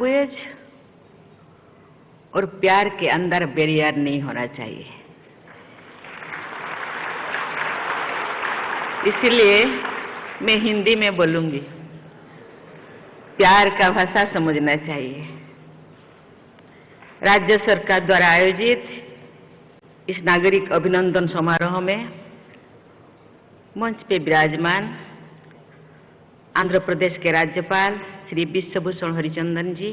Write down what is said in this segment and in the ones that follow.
Language और प्यार के अंदर बैरियर नहीं होना चाहिए। इसलिए मैं हिंदी में बोलूंगी। प्यार का भाषा समझना चाहिए। राज्य सरकार द्वारा आयोजित इस नागरिक अभिनंदन समारोह में मंच पे विराजमान आंध्र प्रदेश के राज्यपाल श्री विश्वभूषण हरिचंदन जी,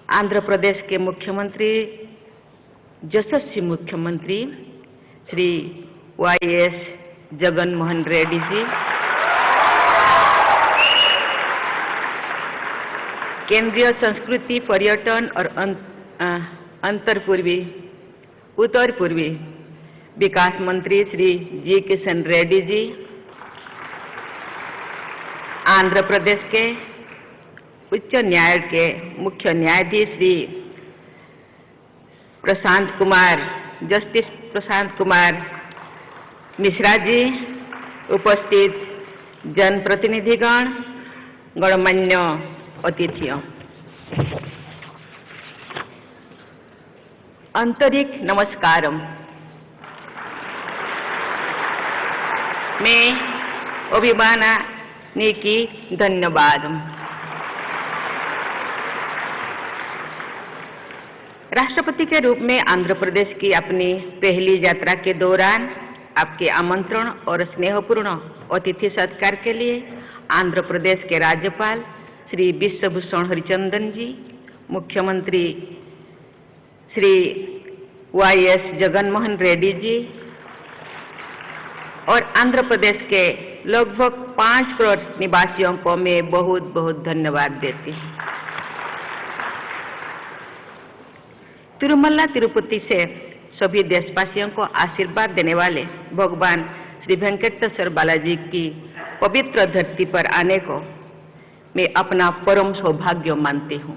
आंध्र प्रदेश के मुख्यमंत्री यशस्वी मुख्यमंत्री श्री YS जगन मोहन रेड्डी जी, केंद्रीय संस्कृति पर्यटन और उत्तर पूर्वी विकास मंत्री श्री जी किशन रेड्डी जी, आंध्र प्रदेश के उच्च न्यायालय के मुख्य न्यायाधीश श्री जस्टिस प्रशांत कुमार मिश्रा जी, उपस्थित जनप्रतिनिधिगण, गणमान्य अतिथियों, आंतरिक नमस्कारम। मैं अभिमानी की धन्यवाद। राष्ट्रपति के रूप में आंध्र प्रदेश की अपनी पहली यात्रा के दौरान आपके आमंत्रण और स्नेहपूर्ण अतिथि सत्कार के लिए आंध्र प्रदेश के राज्यपाल श्री विश्वभूषण हरिचंदन जी, मुख्यमंत्री श्री YS जगन मोहन रेड्डी जी और आंध्र प्रदेश के लगभग 5 करोड़ निवासियों को मैं बहुत बहुत धन्यवाद देती हूँ। तिरुमला तिरुपति से सभी देशवासियों को आशीर्वाद देने वाले भगवान श्री वेंकटेश्वर बालाजी की पवित्र धरती पर आने को मैं अपना परम सौभाग्य मानती हूँ।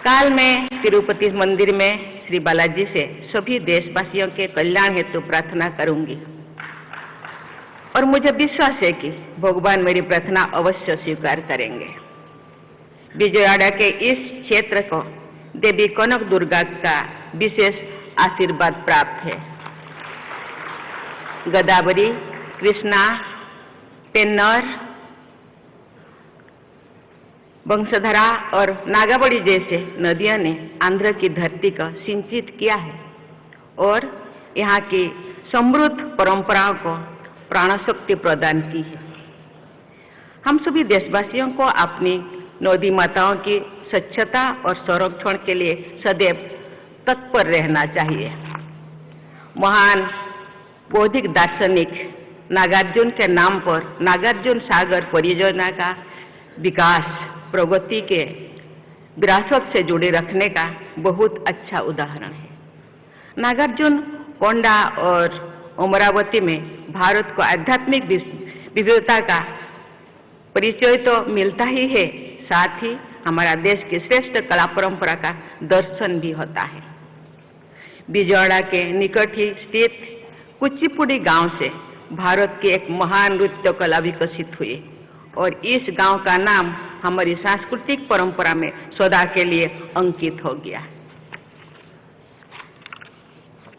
काल मैं तिरुपति मंदिर में श्री बालाजी से सभी देशवासियों के कल्याण हेतु प्रार्थना करूंगी और मुझे विश्वास है कि भगवान मेरी प्रार्थना अवश्य स्वीकार करेंगे। विजयवाड़ा के इस क्षेत्र को देवी कनक दुर्गा का विशेष आशीर्वाद प्राप्त है। गोदावरी, कृष्णा, पेन्नर, वंशधारा और नागावली जैसे नदियों ने आंध्र की धरती को सिंचित किया है और यहाँ की समृद्ध परंपराओं को प्राणशक्ति प्रदान की है। हम सभी देशवासियों को अपनी नदी माताओं की स्वच्छता और संरक्षण के लिए सदैव तत्पर रहना चाहिए। महान बौद्धिक दार्शनिक नागार्जुन के नाम पर नागार्जुन सागर परियोजना का विकास प्रगति के विरासत से जुड़े रखने का बहुत अच्छा उदाहरण है। नागार्जुन कोंडा और अमरावती में भारत को आध्यात्मिक विविधता का परिचय तो मिलता ही है, साथ ही हमारा देश की श्रेष्ठ कला परंपरा का दर्शन भी होता है। विजयवाड़ा के निकट ही स्थित कुचिपुड़ी गांव से भारत की एक महान नृत्य कला विकसित हुई और इस गांव का नाम हमारी सांस्कृतिक परंपरा में सदा के लिए अंकित हो गया।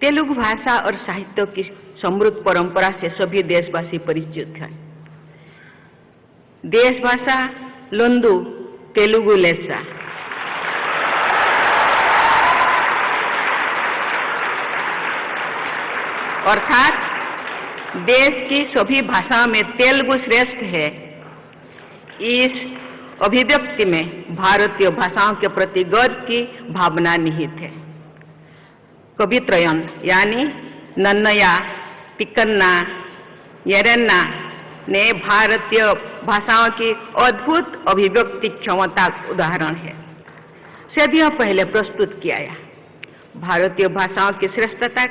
तेलुगु भाषा और साहित्य की समृद्ध परंपरा से सभी देशवासी परिचित हैं। देश भाषा लोंदु तेलुगु लेसा, अर्थात देश की सभी भाषाओं में तेलुगु श्रेष्ठ है। इस अभिव्यक्ति में भारतीय भाषाओं के प्रति गर्व की भावना निहित है। कवित्रयन यानी नन्नया, तिक्कन्ना, येरन्ना ने भारतीय भाषाओं की अद्भुत अभिव्यक्ति क्षमता का उदाहरण है। सदियों पहले प्रस्तुत किया गया भारतीय भाषाओं की श्रेष्ठता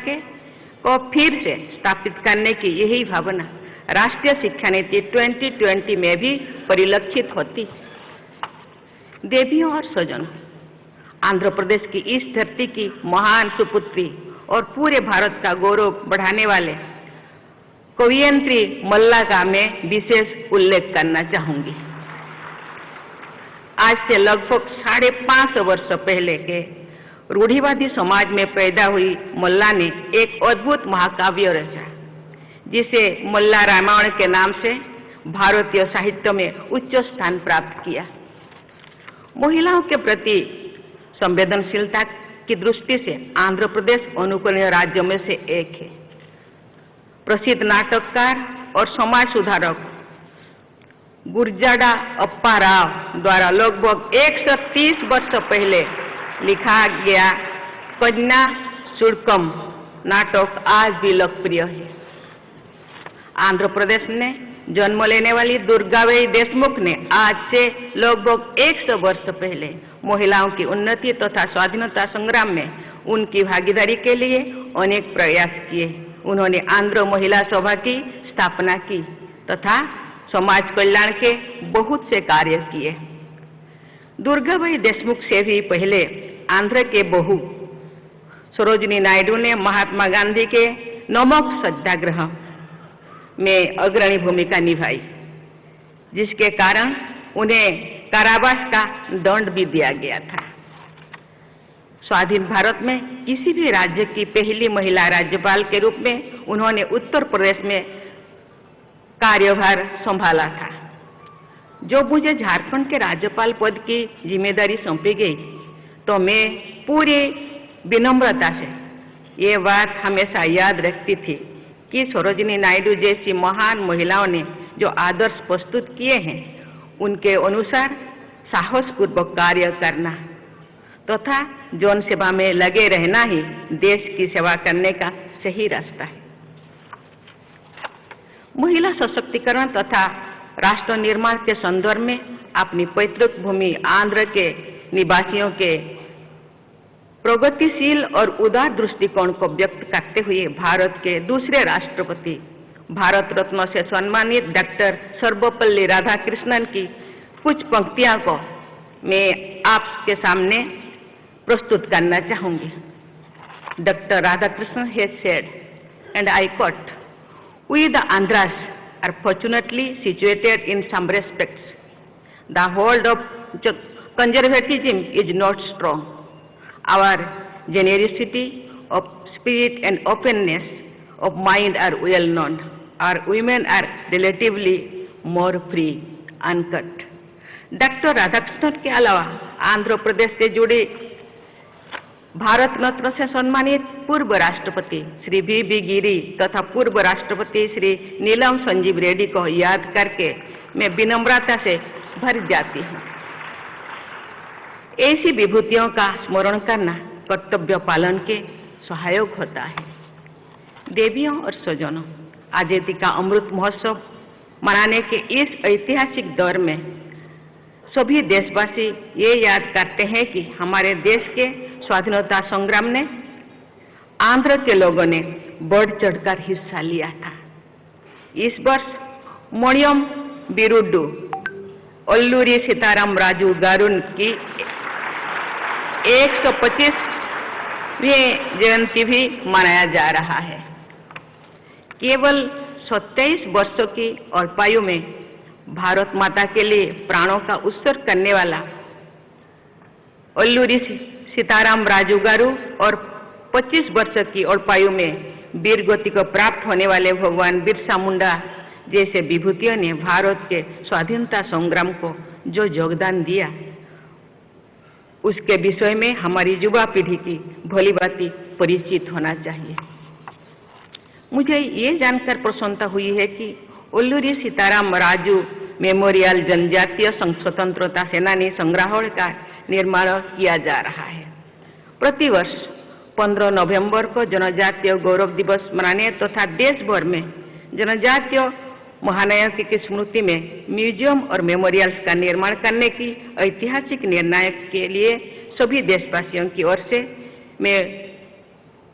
को फिर से स्थापित करने की यही भावना राष्ट्रीय शिक्षा नीति 2020 में भी परिलक्षित होती। देवियों और स्वजनों, आंध्र प्रदेश की इस धरती की महान सुपुत्री और पूरे भारत का गौरव बढ़ाने वाले कवयित्री मल्ला का मैं विशेष उल्लेख करना चाहूंगी। आज से लगभग 550 वर्ष पहले के रूढ़िवादी समाज में पैदा हुई मल्ला ने एक अद्भुत महाकाव्य रचा, जिसे मल्ला रामायण के नाम से भारतीय साहित्य में उच्च स्थान प्राप्त किया। महिलाओं के प्रति संवेदनशीलता की दृष्टि से आंध्र प्रदेश अनुकरणीय राज्यों में से एक है। प्रसिद्ध नाटककार और समाज सुधारक गुरजाड़ा अप्पा राव द्वारा लगभग 130 वर्ष पहले लिखा गया कन्या शुल्कम नाटक आज भी लोकप्रिय है। आंध्र प्रदेश में जन्म लेने वाली दुर्गाबाई देशमुख ने आज से लगभग 100 वर्ष पहले महिलाओं की उन्नति तथा स्वाधीनता संग्राम में उनकी भागीदारी के लिए अनेक प्रयास किए। उन्होंने आंध्र महिला सभा की स्थापना की तथा समाज कल्याण के बहुत से कार्य किए। दुर्गाबाई देशमुख से भी पहले आंध्र के बहू सरोजिनी नायडू ने महात्मा गांधी के नमक सत्याग्रह में अग्रणी भूमिका निभाई, जिसके कारण उन्हें कारावास का दंड भी दिया गया था। स्वाधीन भारत में किसी भी राज्य की पहली महिला राज्यपाल के रूप में उन्होंने उत्तर प्रदेश में कार्यभार संभाला था। जो मुझे झारखंड के राज्यपाल पद की जिम्मेदारी सौंपी गई तो मैं पूरी विनम्रता से ये बात हमेशा याद रखती थी कि सरोजिनी नायडू जैसी महान महिलाओं ने जो आदर्श प्रस्तुत किए हैं उनके अनुसार साहसपूर्वक कार्य करना तथा जन सेवा में लगे रहना ही देश की सेवा करने का सही रास्ता है। महिला सशक्तिकरण तथा राष्ट्र निर्माण के संदर्भ में अपनी पैतृक भूमि आंध्र के निवासियों के प्रगतिशील और उदार दृष्टिकोण को व्यक्त करते हुए भारत के दूसरे राष्ट्रपति भारत रत्न से सम्मानित डॉक्टर सर्वपल्ली राधाकृष्णन की कुछ पंक्तियां को मैं आपके सामने प्रस्तुत करना चाहूंगी। Doctor Radhakrishnan has said, and I quote, "We the Andhras are fortunately situated in some respects. The hold of conservatism is not strong. Our generosity of spirit and openness of mind are well known. Our women are relatively more free." Uncut. Doctor Radhakrishnan के अलावा आंध्र प्रदेश से जुड़े भारत रत्न से सम्मानित पूर्व राष्ट्रपति Shri we गिरी तथा पूर्व राष्ट्रपति श्री नीलम संजीव रेड्डी को याद करके मैं विनम्रता से भर जाती हूँ। ऐसी विभूतियों का स्मरण करना कर्तव्य पालन के सहायक होता है। देवियों और स्वजनों, आजादी का अमृत महोत्सव मनाने के इस ऐतिहासिक दौर में सभी देशवासी ये याद करते हैं कि हमारे देश के स्वाधीनता संग्राम में आंध्र के लोगों ने बढ़ चढ़कर हिस्सा लिया था। इस वर्ष मणियम बिरुड्डू अल्लूरी सीताराम राजू गारू की 125वीं जयंती भी मनाया जा रहा है। केवल 27 वर्षों की अल्पायु में भारत माता के लिए प्राणों का उत्सर्ग करने वाला अल्लूरी सीताराम राजू गारू और 25 वर्ष की अल्पायु में वीर गति को प्राप्त होने वाले भगवान बिरसा मुंडा जैसे विभूतियों ने भारत के स्वाधीनता संग्राम को जो योगदान दिया, उसके विषय में हमारी युवा पीढ़ी की भलीभांति परिचित होना चाहिए। मुझे ये जानकर प्रसन्नता हुई है कि अल्लूरी सीताराम राजू मेमोरियल जनजातीय स्वतंत्रता सेनानी संग्रहालय का निर्माण किया जा रहा है। प्रतिवर्ष 15 नवंबर को जनजातीय गौरव दिवस मनाने तथा देश भर में जनजातीय महानायकों की स्मृति में म्यूजियम और मेमोरियल्स का निर्माण करने की ऐतिहासिक निर्णय के लिए सभी देशवासियों की ओर से मैं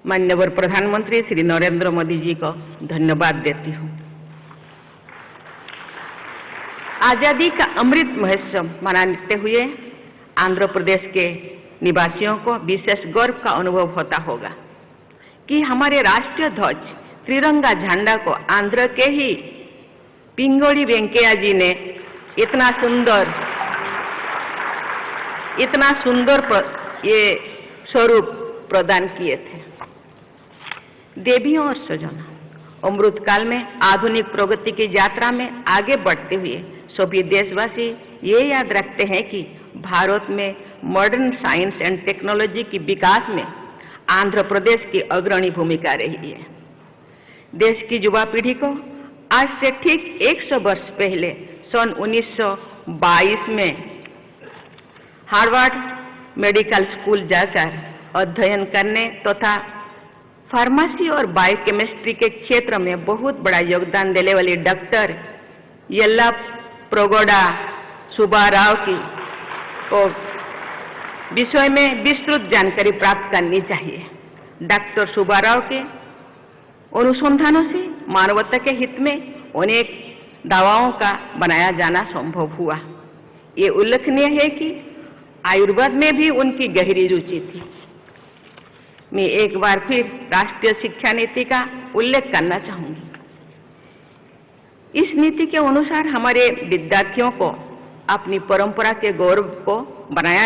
माननीय प्रधानमंत्री श्री नरेंद्र मोदी जी को धन्यवाद देती हूँ। आजादी का अमृत महोत्सव मनाते हुए आंध्र प्रदेश के निवासियों को विशेष गर्व का अनुभव होता होगा कि हमारे राष्ट्रीय ध्वज त्रिरंगा झंडा को आंध्र के ही पिंगोड़ी वेंकैया जी ने इतना सुंदर इतना सुंदर ये स्वरूप प्रदान किए थे। देवियों और स्वजनों, अमृत काल में आधुनिक प्रगति की यात्रा में आगे बढ़ते हुए सभी देशवासी ये याद रखते हैं कि भारत में मॉडर्न साइंस एंड टेक्नोलॉजी की विकास में आंध्र प्रदेश की अग्रणी भूमिका रही है। देश की युवा पीढ़ी को आज से ठीक 100 वर्ष पहले सन 1922 में हार्वर्ड मेडिकल स्कूल जाकर अध्ययन करने तथा फार्मेसी और बायोकेमिस्ट्री के क्षेत्र में बहुत बड़ा योगदान देने वाली डॉक्टर येल्लाप्रगोडा सुब्बाराव की को विषय में विस्तृत जानकारी प्राप्त करनी चाहिए। डॉक्टर सुब्बाराव के अनुसंधानों से मानवता के हित में अनेक दवाओं का बनाया जाना संभव हुआ। ये उल्लेखनीय है कि आयुर्वेद में भी उनकी गहरी रुचि थी। मैं एक बार फिर राष्ट्रीय शिक्षा नीति का उल्लेख करना चाहूंगी। इस नीति के अनुसार हमारे विद्यार्थियों को अपनी परंपरा के गौरव को बनाया